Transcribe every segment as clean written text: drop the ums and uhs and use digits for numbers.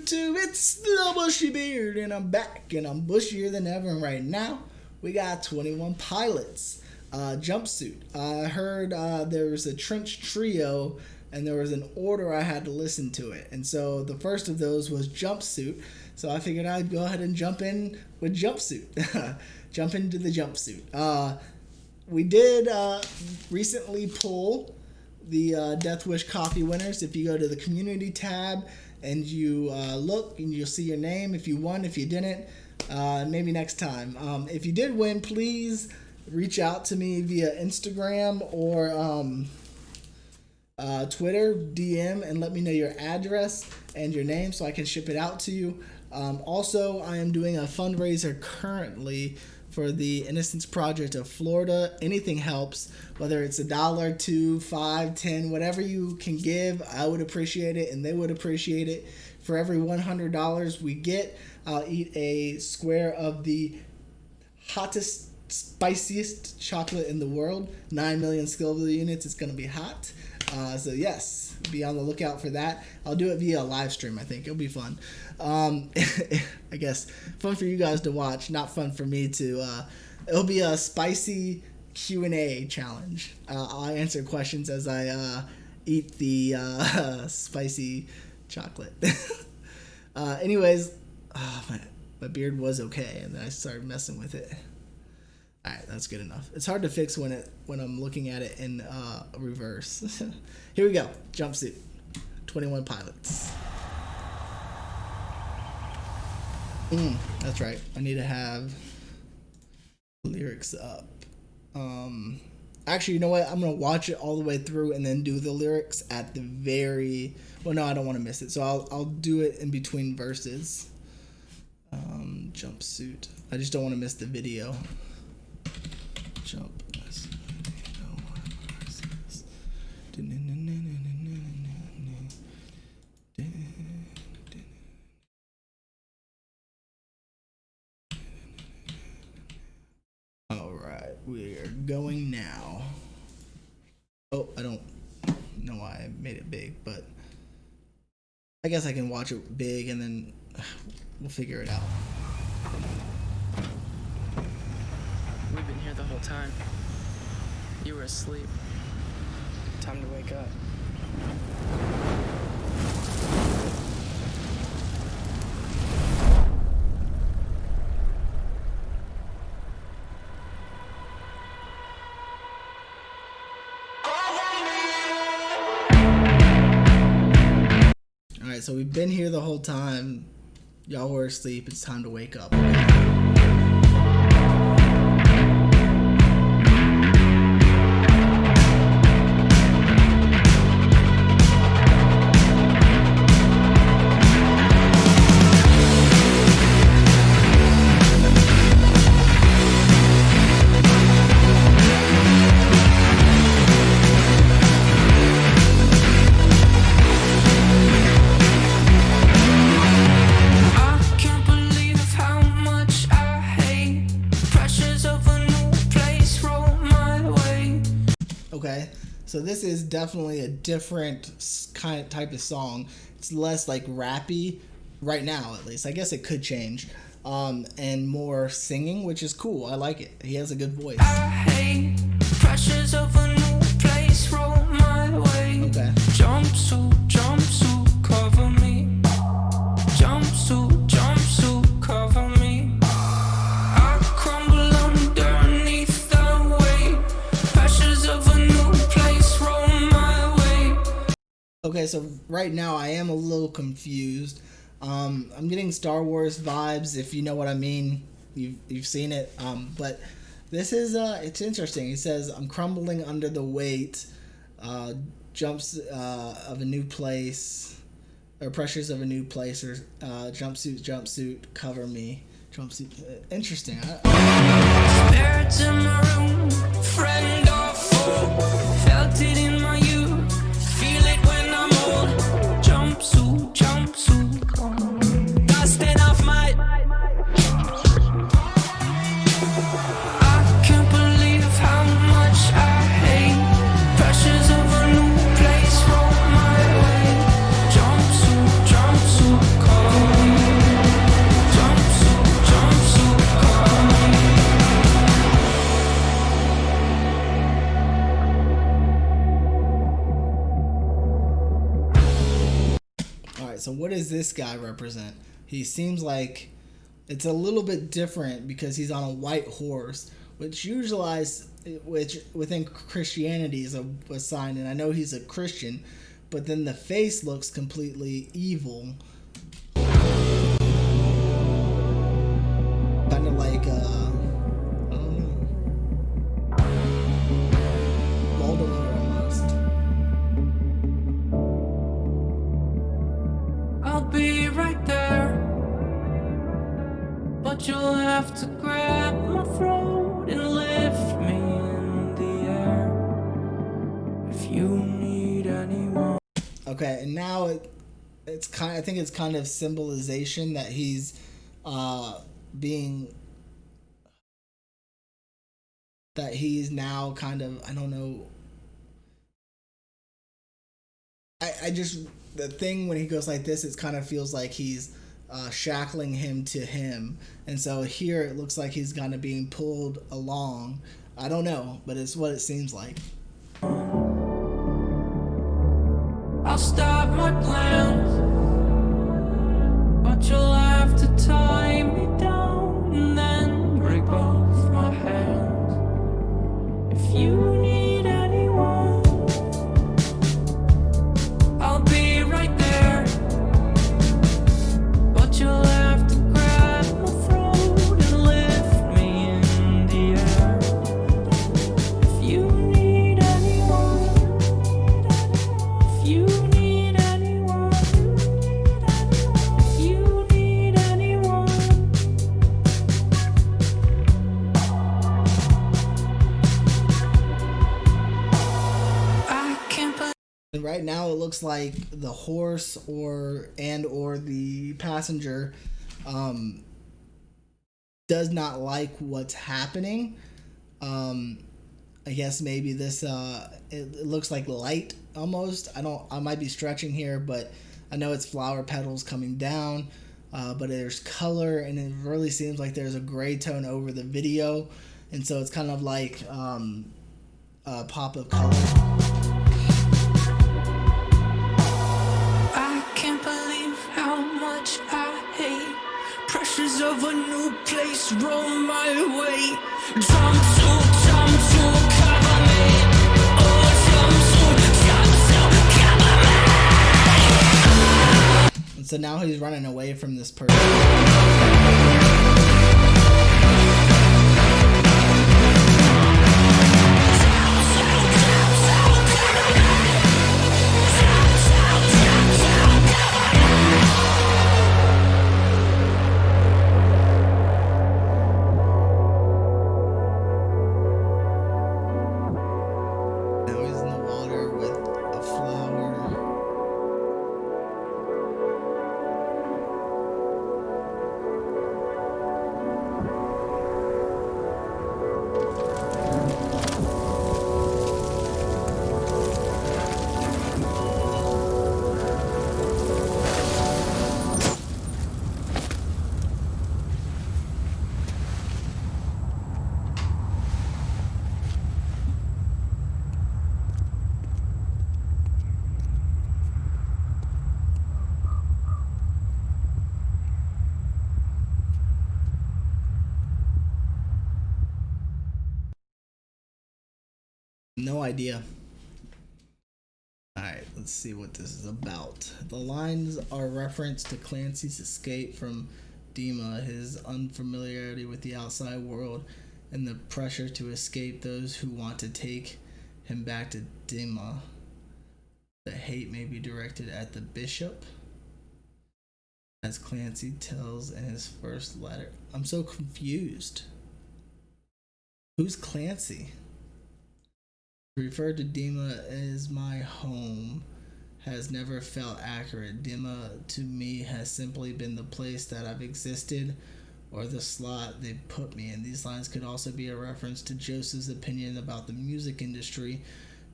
YouTube? It's the Bushy Beard, and I'm back, and I'm bushier than ever. And right now, we got 21 Pilots, Jumpsuit. I heard there was a Trench Trio, and there was an order I had to listen to it. And so the first of those was Jumpsuit. So I figured I'd go ahead and jump in with Jumpsuit. Jump into the Jumpsuit. We did recently pull the Death Wish coffee winners. If you go to the community tab and you look, and you'll see your name if you won. If you didn't, maybe next time. If you did win, please reach out to me via Instagram or Twitter DM and let me know your address and your name so I can ship it out to you. Also, I am doing a fundraiser currently for the Innocence Project of Florida. Anything helps, whether it's $1, $2, $5, $10, whatever you can give, I would appreciate it, and they would appreciate it. For every $100 we get, I'll eat a square of the hottest, spiciest chocolate in the world. 9 million Scoville units. It's gonna be hot. So yes, be on the lookout for that. I'll do it via live stream. I think it'll be fun. I guess fun for you guys to watch, not fun for me to. It'll be a spicy Q&A challenge. I'll answer questions as I eat the spicy chocolate. Anyways, my beard was okay, and then I started messing with it. All right, that's good enough. It's hard to fix when I'm looking at it in reverse. Here we go. Jumpsuit. 21 Pilots. That's right. I need to have lyrics up. Actually, you know what? I'm gonna watch it all the way through and then do the lyrics at the very. Well, no, I don't want to miss it, so I'll do it in between verses. Jumpsuit. I just don't want to miss the video. Jump. All right, we are going now. Oh, I don't know why I made it big, but I guess I can watch it big and then we'll figure it out. We've been here the whole time. You were asleep. Time to wake up. Alright, so we've been here the whole time. Y'all were asleep. It's time to wake up. Okay, so this is definitely a different type of song. It's less like rappy right now, at least. I guess it could change, and more singing, which is cool. I like it. He has a good voice. I hate pressures of a new place roll my way. Okay. Jumpsuit, jumpsuit, cover me. Jumpsuit, jumpsuit, cover me. I crumble underneath the weight. Pressures of a new place roll my way. Okay, so right now I am a little confused. I'm getting Star Wars vibes, if you know what I mean. You've seen it. But this is it's interesting. He says, "I'm crumbling under the weight, jumps of a new place, or pressures of a new place, or jumpsuit, cover me." Jumpsuit. Interesting. Spirits in my room, friend or foe. Felt it in my youth, feel it when I'm old. Jumpsuit, jumpsuit, dusting off my. I can't believe how much I hate pressures of a new place roll my way. Jumpsuit, jumpsuit, cover right, so what does this guy represent? He seems like it's a little bit different because he's on a white horse, which within Christianity is a sign, and I know he's a Christian, but then the face looks completely evil. Kind of like, I don't know, Voldemort almost. I'll be right there, but you'll have to grab my throat and lift me in the air if you need anyone. Okay, and now I think it's kind of symbolization that he's now kind of, I don't know. I just, the thing when he goes like this, it kind of feels like he's shackling him to him, and so here it looks like he's kind of being pulled along. I don't know, but it's what it seems like. I'll stop my plans, but you'll have to tie me down and then break both my hands. If you need anyone, I'll be right there, but you'll have to grab my throat and lift me in the air. If you need anyone, if you need anyone, if you need anyone. I can't believe. And right now it looks like the horse or the passenger does not like what's happening. I guess maybe this it looks like light almost. I might be stretching here, but I know it's flower petals coming down, but there's color, and it really seems like there's a gray tone over the video, and so it's kind of like a pop of color. I can't believe how much I hate pressures of a new place roll my way. Jumpsuit, cover me. Oh, jumpsuit, cover me. And so now he's running away from this person. Now he's in the water with a flower. No idea. Alright, let's see what this is about. The lines are reference to Clancy's escape from Dima, his unfamiliarity with the outside world, and the pressure to escape those who want to take him back to Dima. The hate may be directed at the bishop, as Clancy tells in his first letter. I'm so confused. Who's Clancy? Referred to Dima as my home has never felt accurate. Dima to me has simply been the place that I've existed, or the slot they put me in. These lines could also be a reference to Joseph's opinion about the music industry.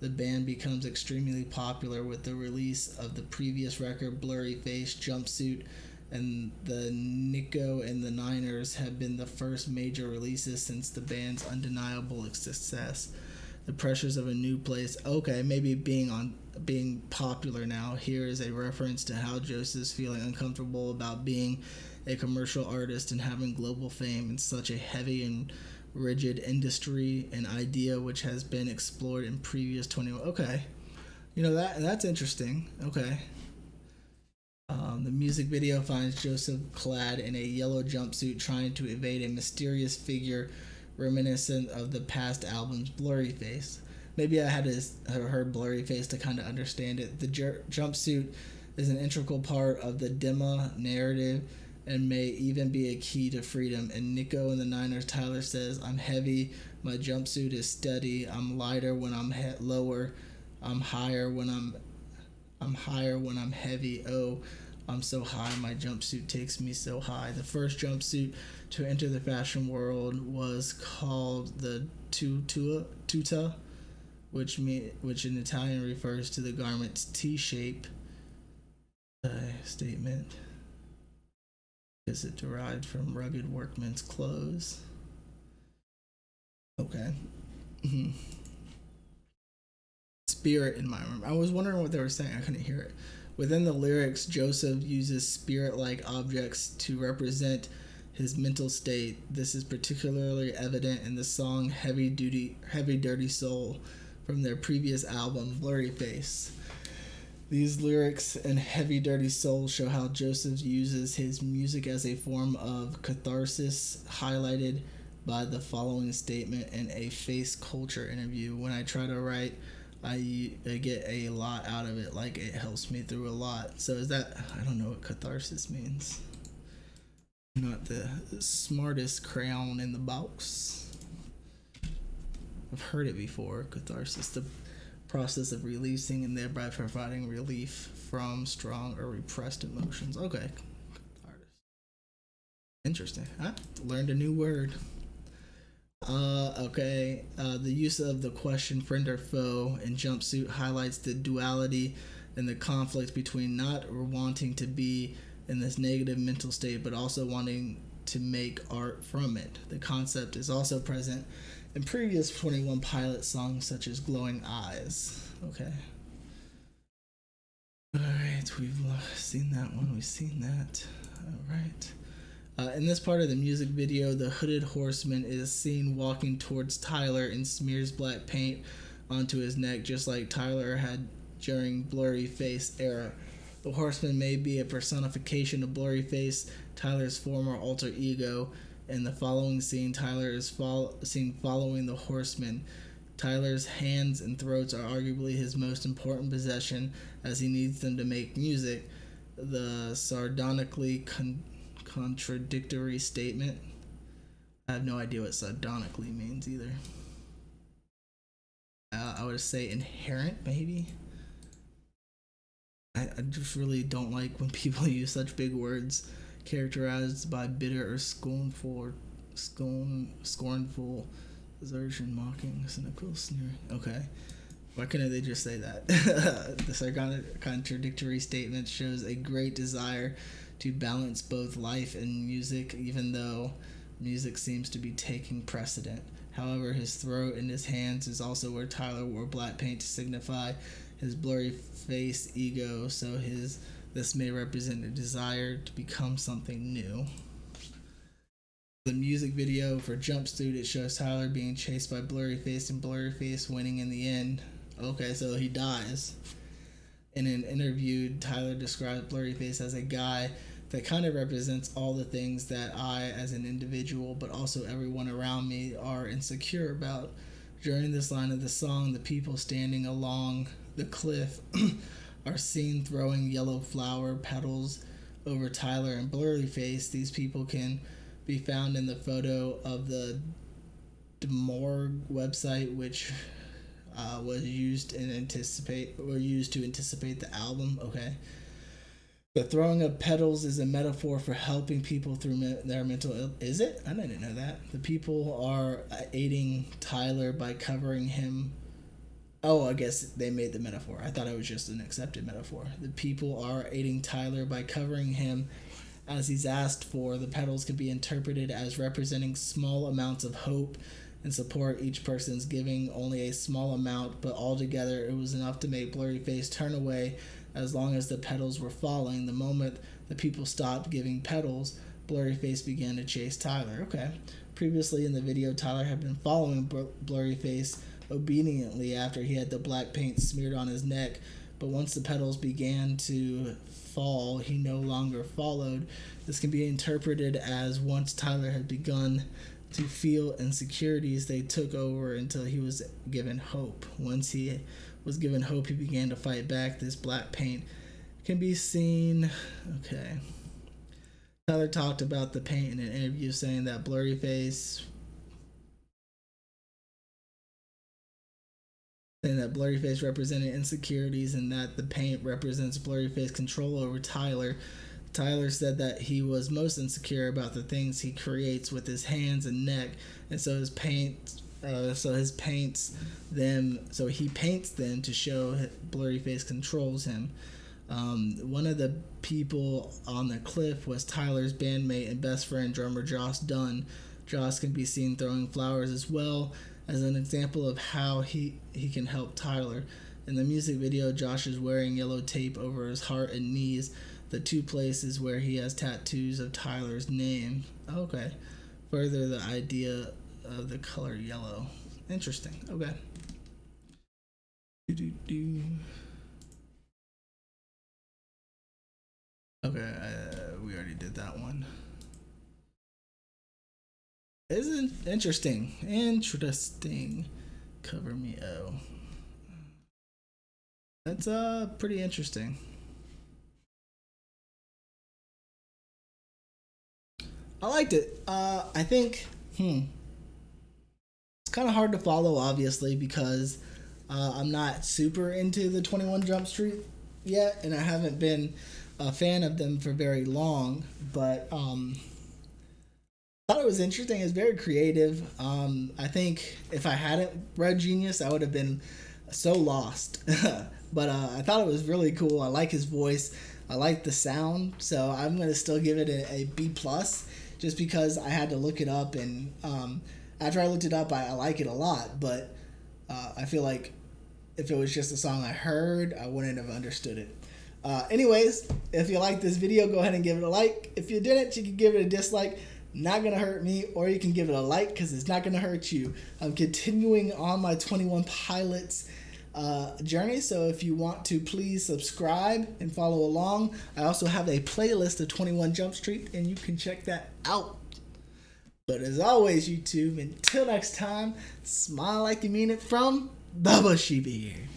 The band becomes extremely popular with the release of the previous record, Blurry Face, Jumpsuit, and the Nico and the Niners have been the first major releases since the band's undeniable success. The pressures of a new place. Okay, maybe being popular now. Here is a reference to how Joseph's feeling uncomfortable about being a commercial artist and having global fame in such a heavy and rigid industry, an idea which has been explored in previous 21. Okay, that's interesting. Okay. The music video finds Joseph clad in a yellow jumpsuit trying to evade a mysterious figure reminiscent of the past album's Blurry Face. Maybe I had heard Blurry Face to kind of understand it. The jumpsuit is an integral part of the Dema narrative and may even be a key to freedom. And Nico and the Niners, Tyler says, "I'm heavy, my jumpsuit is steady, I'm lighter when I'm lower, I'm higher when I'm heavy, oh, I'm so high, my jumpsuit takes me so high." The first jumpsuit to enter the fashion world was called the tuta, which in Italian refers to the garment's T-shape statement, because it derived from rugged workmen's clothes. Okay. Spirit in my room. I was wondering what they were saying. I couldn't hear it. Within the lyrics, Joseph uses spirit-like objects to represent his mental state. This is particularly evident in the song Heavy Dirty Soul from their previous album, Blurry Face. These lyrics in Heavy Dirty Soul show how Joseph uses his music as a form of catharsis, highlighted by the following statement in a Face Culture interview. When I try to write, I get a lot out of it, like it helps me through a lot. So is that, I don't know what catharsis means. I'm not the smartest crayon in the box. I've heard it before. Catharsis, the process of releasing and thereby providing relief from strong or repressed emotions. Okay. Catharsis. Interesting. I learned a new word. Okay. The use of the question friend or foe in Jumpsuit highlights the duality and the conflict between not wanting to be in this negative mental state, but also wanting to make art from it. The concept is also present in previous 21 Pilot songs such as Glowing Eyes. Okay. Alright, we've seen that one. We've seen that. Alright. In this part of the music video, the hooded horseman is seen walking towards Tyler and smears black paint onto his neck, just like Tyler had during Blurry Face era. The horseman may be a personification of Blurry Face, Tyler's former alter ego. In the following scene, Tyler is seen following the horseman. Tyler's hands and throats are arguably his most important possession, as he needs them to make music. The sardonically contradictory statement. I have no idea what sardonically means either. I would say inherent, maybe. I just really don't like when people use such big words, characterized by bitter or scornful, assertion, mocking, cynical, sneering. Okay. Why couldn't they just say that? The contradictory statement shows a great desire to balance both life and music, even though music seems to be taking precedent. However, his throat and his hands is also where Tyler wore black paint to signify his blurry face ego, so this may represent a desire to become something new. The music video for Jumpsuit, it shows Tyler being chased by Blurry Face and Blurry Face winning in the end. Okay, so he dies. In an interview, Tyler described Blurry Face as a guy that kind of represents all the things that I, as an individual, but also everyone around me, are insecure about. During this line of the song, the people standing along the cliff are seen throwing yellow flower petals over Tyler and Blurry Face. These people can be found in the photo of the Demorg website, which was used to anticipate the album. Okay. The throwing of petals is a metaphor for helping people through their mental illness. Is it? I didn't know that. The people are aiding Tyler by covering him. Oh, I guess they made the metaphor. I thought it was just an accepted metaphor. The people are aiding Tyler by covering him as he's asked for. The petals can be interpreted as representing small amounts of hope In support, each person's giving only a small amount, but altogether it was enough to make Blurryface turn away as long as the petals were falling. The moment the people stopped giving petals, Blurryface began to chase Tyler. Okay. Previously in the video, Tyler had been following Blurryface obediently after he had the black paint smeared on his neck, but once the petals began to fall, he no longer followed. This can be interpreted as once Tyler had begun to feel insecurities, they took over until he was given hope. Once he was given hope, he began to fight back. This black paint can be seen. Okay. Tyler talked about the paint in an interview, saying that Blurryface represented insecurities and that the paint represents Blurryface's control over Tyler. Tyler said that he was most insecure about the things he creates with his hands and neck, and so he paints them to show Blurryface controls him. One of the people on the cliff was Tyler's bandmate and best friend, drummer Josh Dunn. Josh can be seen throwing flowers as well as an example of how he can help Tyler. In the music video, Josh is wearing yellow tape over his heart and knees, the two places where he has tattoos of Tyler's name. Okay. Further, the idea of the color yellow. Interesting. Okay. Okay, we already did that one. Isn't interesting? Interesting. Cover me, oh. That's pretty interesting. I liked it. I think, it's kind of hard to follow, obviously, because I'm not super into the 21 Jump Street yet, and I haven't been a fan of them for very long, but I thought it was interesting. It's very creative. I think if I hadn't read Genius, I would have been so lost. But I thought it was really cool. I like his voice. I like the sound, so I'm going to still give it a B+, just because I had to look it up, and after I looked it up, I like it a lot, but I feel like if it was just a song I heard, I wouldn't have understood it. Anyways, if you like this video, go ahead and give it a like. If you didn't, you can give it a dislike. Not gonna hurt me, or you can give it a like because it's not gonna hurt you. I'm continuing on my 21 Pilots journey, so if you want to, please subscribe and follow along. I also have a playlist of 21 Jump Street, and you can check that out. But as always, YouTube, until next time, smile like you mean it from the Bushy Beard.